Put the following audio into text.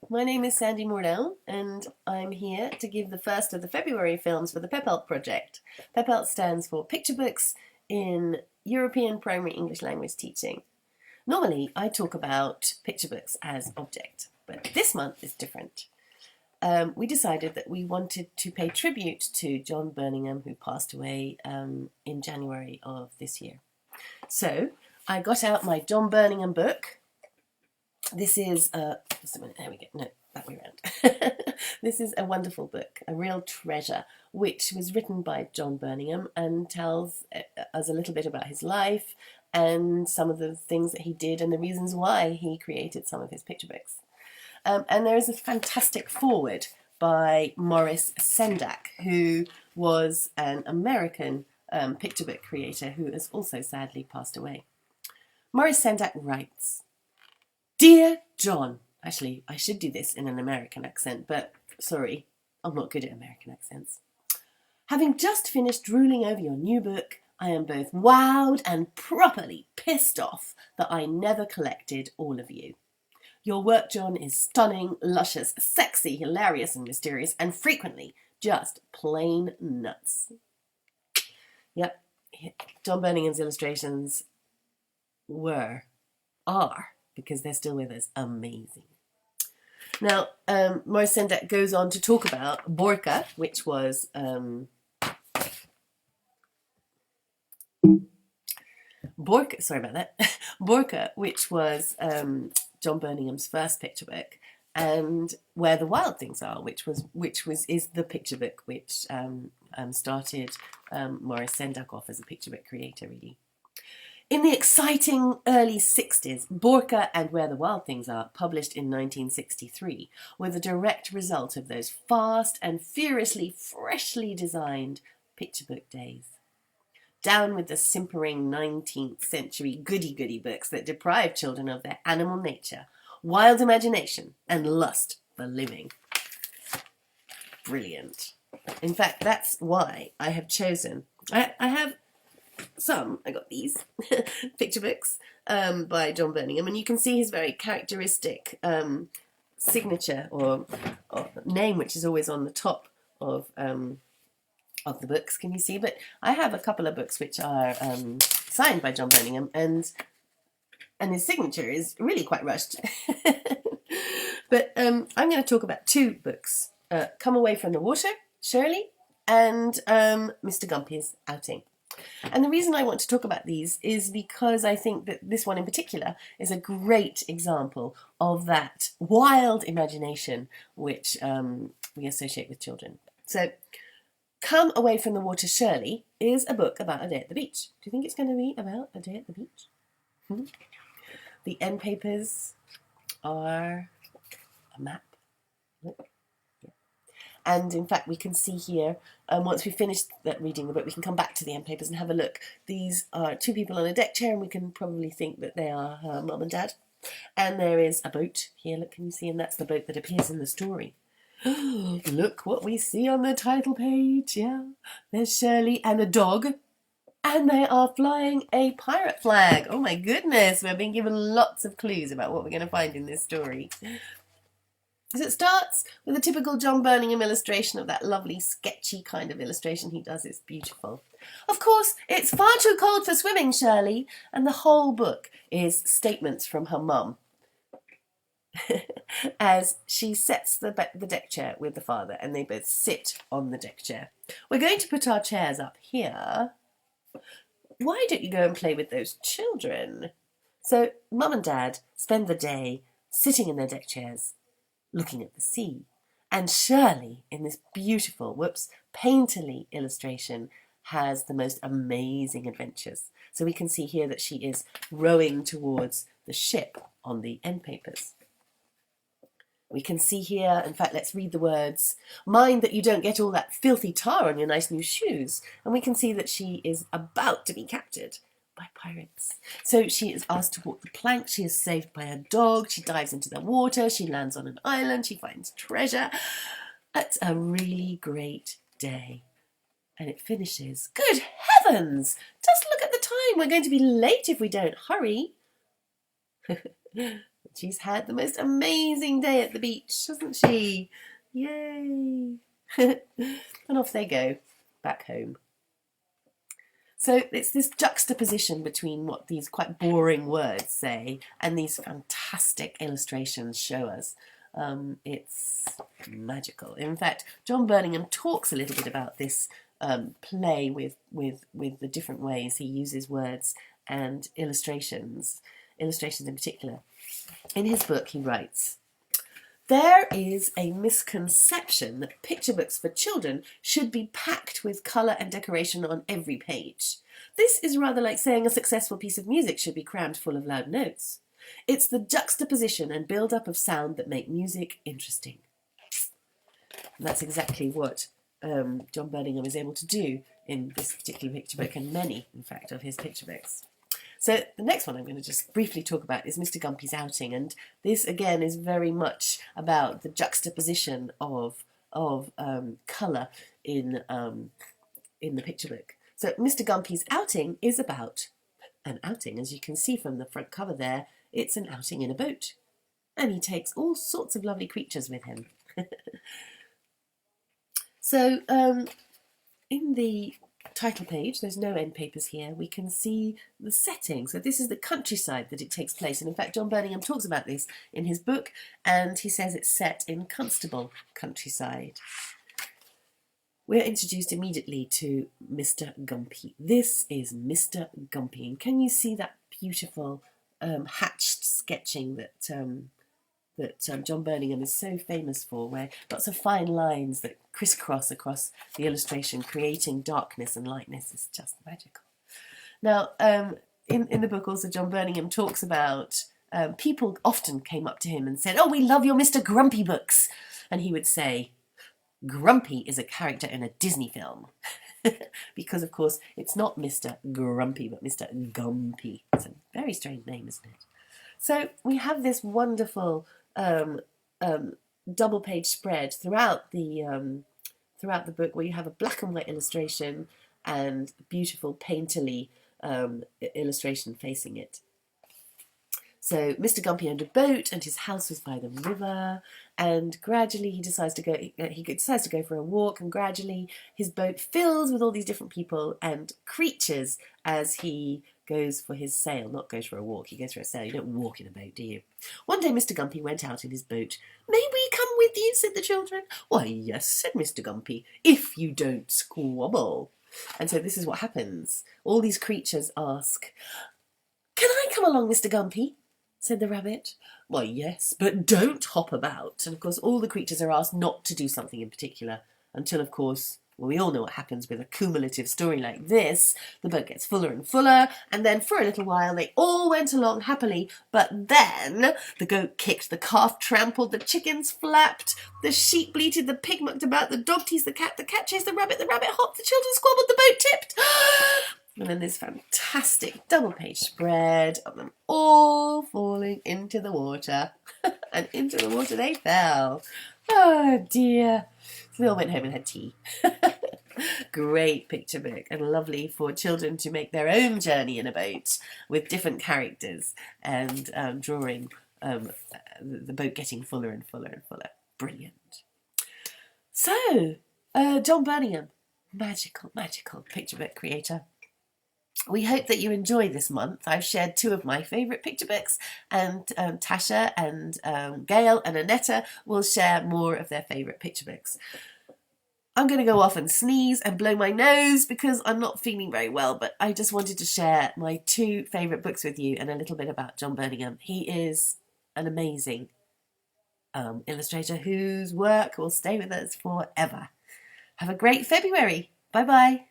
my name is Sandie Mourão and I'm here to give the first of the February films for the 1PEPELT project. 1PEPELT stands for Picturebooks in European Primary English Language Teaching. Normally I talk about picture books as object, but this month is different. We decided that we wanted to pay tribute to John Burningham, who passed away in January of this year. So I got out my John Burningham book. This is just a minute, there we go, no, that way around. This is a wonderful book, a real treasure, which was written by John Burningham and tells us a little bit about his life and some of the things that he did and the reasons why he created some of his picture books. And there is a fantastic foreword by Maurice Sendak, who was an American picture book creator who has also sadly passed away. Maurice Sendak writes, "Dear John," actually I should do this in an American accent, but sorry, I'm not good at American accents. "Having just finished drooling over your new book, I am both wowed and properly pissed off that I never collected all of you. Your work, John, is stunning, luscious, sexy, hilarious and mysterious, and frequently just plain nuts." Yep, John Burningham's illustrations are, because they're still with us, amazing. Now, Maurice Sendak goes on to talk about Borka, which was Borka, which was John Burningham's first picture book, and Where the Wild Things Are, which is the picture book which started Maurice Sendak off as a picture book creator, really. In the exciting early 60s, Borka and Where the Wild Things Are, published in 1963, were the direct result of those fast and furiously, freshly designed picture book days. Down with the simpering 19th century goody-goody books that deprive children of their animal nature, wild imagination, and lust for living. Brilliant. In fact, that's why I have chosen... I got these picture books by John Burningham, and you can see his very characteristic signature or name, which is always on the top of the books. Can you see? But I have a couple of books which are signed by John Burningham, and his signature is really quite rushed. But I'm going to talk about two books: Come Away from the Water, Shirley, and Mr. Gumpy's Outing. And the reason I want to talk about these is because I think that this one in particular is a great example of that wild imagination which we associate with children. So, Come Away from the Water, Shirley is a book about a day at the beach. Do you think it's going to be about a day at the beach? The end papers are a map. Look. And in fact, we can see here, once we've finished reading the book, we can come back to the end papers and have a look. These are two people on a deck chair, and we can probably think that they are her mum and dad. And there is a boat here, look, can you see? And that's the boat that appears in the story. Look what we see on the title page, yeah. There's Shirley and a dog, and they are flying a pirate flag. Oh my goodness, we're being given lots of clues about what we're going to find in this story. So it starts with a typical John Burningham illustration of that lovely sketchy kind of illustration he does. It's beautiful. "Of course, it's far too cold for swimming, Shirley," and the whole book is statements from her mum as she sets the deck chair with the father, and they both sit on the deck chair. "We're going to put our chairs up here. Why don't you go and play with those children?" So mum and dad spend the day sitting in their deck chairs, looking at the sea. And Shirley, in this beautiful, painterly illustration, has the most amazing adventures. So we can see here that she is rowing towards the ship on the end papers. We can see here, in fact, let's read the words, "Mind that you don't get all that filthy tar on your nice new shoes." And we can see that she is about to be captured by pirates. So she is asked to walk the plank, she is saved by a dog, she dives into the water, she lands on an island, she finds treasure. It's a really great day. And it finishes, "Good heavens! Just look at the time, we're going to be late if we don't hurry." She's had the most amazing day at the beach, hasn't she? Yay! And off they go, back home. So it's this juxtaposition between what these quite boring words say and these fantastic illustrations show us. It's magical. In fact, John Burningham talks a little bit about this play with the different ways he uses words and illustrations in particular. In his book, he writes, "There is a misconception that picture books for children should be packed with colour and decoration on every page. This is rather like saying a successful piece of music should be crammed full of loud notes. It's the juxtaposition and build-up of sound that make music interesting." And that's exactly what John Burningham is able to do in this particular picture book, and many, in fact, of his picture books. So the next one I'm going to just briefly talk about is Mr. Gumpy's Outing, and this again is very much about the juxtaposition of colour in the picture book. So Mr. Gumpy's Outing is about an outing. As you can see from the front cover there, it's an outing in a boat, and he takes all sorts of lovely creatures with him. So in the title page, there's no end papers here, we can see the setting. So this is the countryside that it takes place, and in fact John Burningham talks about this in his book, and he says it's set in Constable countryside. We're introduced immediately to Mr. Gumpy. This is Mr. Gumpy, and can you see that beautiful hatched sketching that John Burningham is so famous for, where lots of fine lines that crisscross across the illustration, creating darkness and lightness. Is just magical. Now, in the book also, John Burningham talks about people often came up to him and said, "Oh, we love your Mr. Grumpy books." And he would say, "Grumpy is a character in a Disney film." Because, of course, it's not Mr. Grumpy, but Mr. Gumpy. It's a very strange name, isn't it? So we have this wonderful double-page spread throughout the book, where you have a black and white illustration and beautiful painterly illustration facing it. So Mr. Gumpy owned a boat, and his house was by the river. And gradually he decides to go for a walk, and gradually his boat fills with all these different people and creatures as he goes for his sail. Not goes for a walk, he goes for a sail. You don't walk in a boat, do you? One day Mr. Gumpy went out in his boat. "May we come with you?" said the children. "Why, yes," said Mr. Gumpy, "if you don't squabble." And so this is what happens. All these creatures ask, "Can I come along, Mr. Gumpy?" said the rabbit. "Why, yes, but don't hop about." And of course all the creatures are asked not to do something in particular, until, of course, well, we all know what happens with a cumulative story like this. The boat gets fuller and fuller, and then for a little while they all went along happily, but then the goat kicked, the calf trampled, the chickens flapped, the sheep bleated, the pig mucked about, the dog teased the cat chased the rabbit hopped, the children squabbled, the boat tipped. And then this fantastic double-page spread of them all falling into the water. And into the water they fell. Oh dear. So they all went home and had tea. Great picture book, and lovely for children to make their own journey in a boat with different characters, and drawing the boat getting fuller and fuller and fuller. Brilliant. So, John Burningham, magical, magical picture book creator. We hope that you enjoy this month. I've shared two of my favourite picture books, and Tasha and Gail and Annetta will share more of their favourite picture books. I'm going to go off and sneeze and blow my nose because I'm not feeling very well, but I just wanted to share my two favourite books with you and a little bit about John Burningham. He is an amazing illustrator whose work will stay with us forever. Have a great February. Bye-bye.